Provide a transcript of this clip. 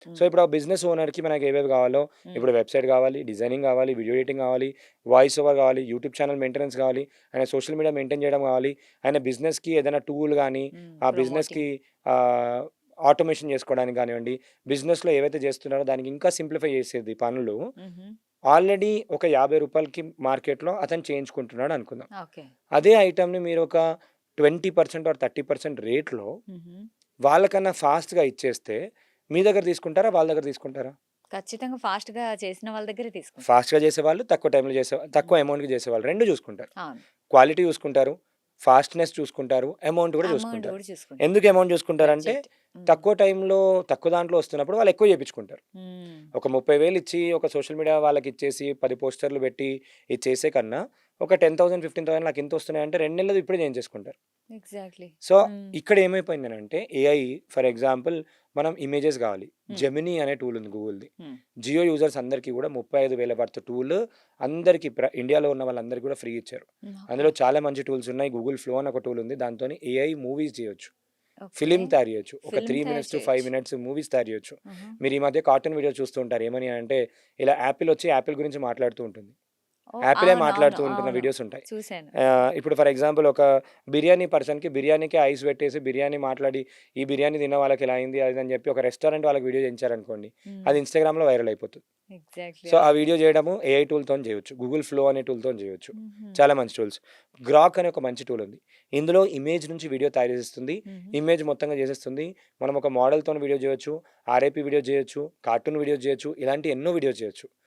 So, హ్మ్. ఇప్పుడు ఆ బిజినెస్ ఓనర్‌కి మనకి ఏవేవి కావాలో, హ్మ్. ఇప్పుడు వెబ్‌సైట్ కావాలి, డిజైనింగ్ కావాలి, వీడియో ఎడిటింగ్ కావాలి, వాయిస్ ఓవర్ కావాలి, యూట్యూబ్ ఛానల్ మెయింటెనెన్స్ కావాలి, ఆయన సోషల్ మీడియా మెయింటైన్ చేయడం కావాలి, ఆయన బిజినెస్‌కి ఏదైనా టూల్ గాని, ఆ బిజినెస్‌కి ప్రమోటింగ్. ఆహ్, ఆటోమేషన్ చేసుకోవడానికి గానివ్వండి, బిజినెస్‌లో ఏవైతే చేస్తున్నారో దానికి ఇంకా సింప్లిఫై చేసేది పనులు హుహు. ఆల్రెడీ ఒక రూ. 50కి మార్కెట్‌లో అతను చేయించుకుంటున్నాడు అనుకుందాం. ఓకే. అదే ఐటెమ్‌ని మీరొక 20% ఆర్ 30% రేట్‌లో హుహు. వాళ్ళకన్నా ఫాస్ట్‌గా ఇచ్చేస్తే మీ దగ్గర తీసుకుంటారా? వాళ్ళ దగ్గర తీసుకుంటారా? ఖచ్చితంగా ఫాస్ట్‌గా చేసిన వాళ్ళ దగ్గరే తీసుకుంటాం. ఫాస్ట్‌గా చేసేవాళ్ళు, తక్కువ టైంలో హ్మ్. తక్కువ అమౌంట్‌కి చేసేవాళ్ళు 2 చూసుకుంటారు. అవును. క్వాలిటీ చూసుకుంటారు, ఫాస్ట్‌నెస్ చూసుకుంటారు, అమౌంట్ కూడా అమౌంట్ చూసుకుంటారు. గూడా చూసుకుంటాం. ఎందుకు అమౌంట్ చూసుకుంటారంటే, బడ్జెట్. హ్మ్. తక్కువ టైంలో, తక్కువ దాంట్లో వస్తున్నప్పుడు వాళ్ళు ఎక్కువ చేపించుకుంటారు. హ్మ్. ఒక 30,000 ఇచ్చి ఒక సోషల్ మీడియా వాళ్ళకిచ్చేసి 10 పోస్టర్‌లు పెట్టి ఇది చేసే కన్నా, ఒక 10,000, 15,000 నాకింతొస్తున్నాయంటే 2 నెలల్లో ఇప్పుడే చేయించేసుకుంటారు. ఎగ్జాక్ట్‌లీ. సో, హ్మ్. ఇక్కడ ఏమైపోయిందనంటే ఏఐ ఫర్ ఎగ్జాంపుల్ మనం ఇమేజెస్ కావాలి. హ్మ్. జెమినీ అనే టూల్ ఉంది గూగుల్‌ది. హ్మ్. జియో యూజర్స్ అందరికీ కూడా 35,000 వర్త్ టూల్ అందరికి ఇండియాలో ఉన్న వాళ్ళందరికీ కూడా ఫ్రీ ఇచ్చారు. హ్మ్. ఓకే. అందులో చాలా మంచి టూల్స్ ఉన్నాయి. గూగుల్ ఫ్లో అని ఒక టూల్ ఉంది. దాంతోని ఏఐ మూవీస్ చేయొచ్చు. ఓకే. ఫిల్మ్ తయారు చేయొచ్చు. ఒక ఫిల్మ్ 3 తయారు మినిట్స్ టు 5 చేయొచ్చు. మినిట్స్ మూవీస్ తయారు చేయొచ్చు. ఆహా! మీరు ఈ మధ్య కార్టూన్ వీడియో చూస్తూ ఉంటారు. ఏమని అంటే ఇలా యాపిల్ వచ్చి యాపిల్ గురించి మాట్లాడుతూ ఉంటుంది. ఓహ్! యాపిలే అవునవును. మాట్లాడుతూ ఉంటున్న అవును. వీడియోస్ ఉంటాయి. చూసాను. ఇప్పుడు ఫర్ ఎగ్జాంపుల్ ఒక బిర్యానీ పర్సన్‌కి బిర్యానీకి ఐస్ పెట్టేసి బిర్యానీ మాట్లాడి, ఈ బిర్యానీ తిన్న వాళ్ళకి ఇలా అయింది అది ఇది అని చెప్పి ఒక రెస్టారెంట్ వాళ్ళకి వీడియో చేయించారనుకోండి. హ్మ్. అది ఇన్‌స్టాగ్రామ్‌లో వైరల్ అయిపోతది. ఎగ్జాక్ట్‌లీ. సో, ఆ అవును. వీడియో చేయడము ఏఐ టూల్‌తోని చేయొచ్చు. గూగుల్ ఫ్లో అనే టూల్‌తోని చేయొచ్చు. హుహు. చాలా మంచి టూల్స్. గ్రాక్ అనే ఒక మంచి టూల్ ఉంది. ఇందులో ఇమేజ్ నుంచి వీడియో తయారు చేసేస్తుంది. హుహు. ఇమేజ్ మొత్తంగా చేసేస్తుంది. మనం ఒక మోడల్‌తోని వీడియో చేయొచ్చు. ఆర్ఐపీ వీడియో చేయొచ్చు. కార్టూన్ వీడియోస్ చేయొచ్చు. ఇలాంటి ఎన్నో వీడియోస్ చేయొచ్చు.